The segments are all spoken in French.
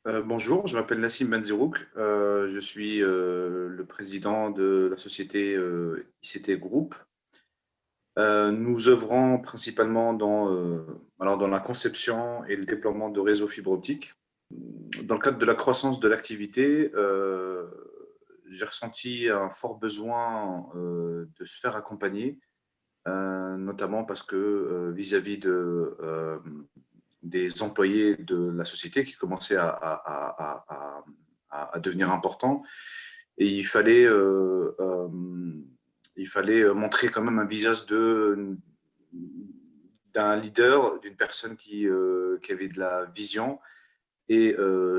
Bonjour, je m'appelle Nassim Benzirouk. Je suis le président de la société ICT Group. Nous œuvrons principalement dans la conception et le déploiement de réseaux fibre optique. Dans le cadre de la croissance de l'activité, j'ai ressenti un fort besoin de se faire accompagner, notamment parce que vis-à-vis des employés de la société qui commençaient à devenir importants. Et il fallait montrer quand même un visage d'un leader, d'une personne qui avait de la vision et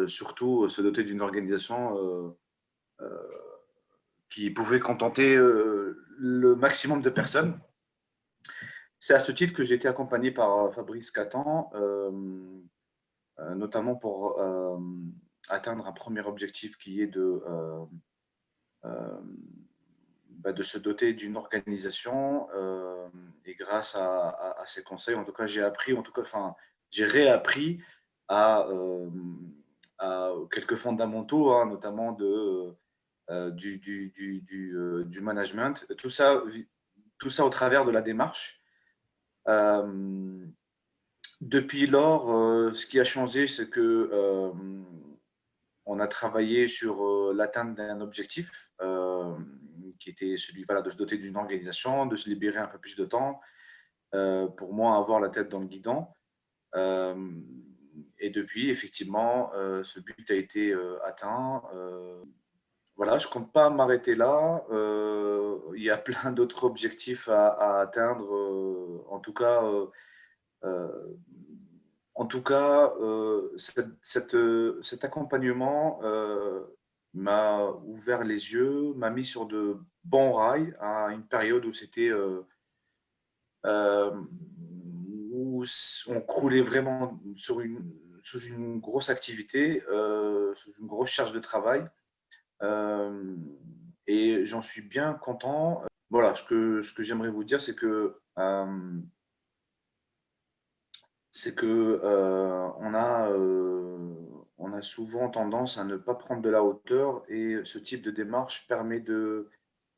surtout se doter d'une organisation qui pouvait contenter le maximum de personnes. C'est à ce titre que j'ai été accompagné par Fabrice Catan, notamment pour atteindre un premier objectif qui est euh, de se doter d'une organisation. Et grâce à ces conseils, en tout cas, j'ai réappris à, euh, à quelques fondamentaux, hein, notamment du management. Tout ça au travers de la démarche. Euh, Depuis lors, ce qui a changé, c'est que on a travaillé sur l'atteinte d'un objectif qui était celui, voilà, de se doter d'une organisation, de se libérer un peu plus de temps, pour moi avoir la tête dans le guidon. Euh, et depuis, effectivement, ce but a été atteint. Voilà, je compte pas m'arrêter là. Il y a plein d'autres objectifs à atteindre. Euh, En tout cas, cet accompagnement m'a ouvert les yeux, m'a mis sur de bons rails à une période où euh, on croulait vraiment sous une grosse activité, sous une grosse charge de travail. Euh, et j'en suis bien content. Voilà, ce que j'aimerais vous dire, c'est que on a souvent tendance à ne pas prendre de la hauteur et ce type de démarche permet de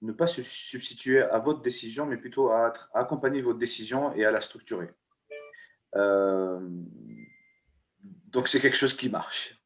ne pas se substituer à votre décision, mais plutôt à accompagner votre décision et à la structurer. Euh, donc c'est quelque chose qui marche.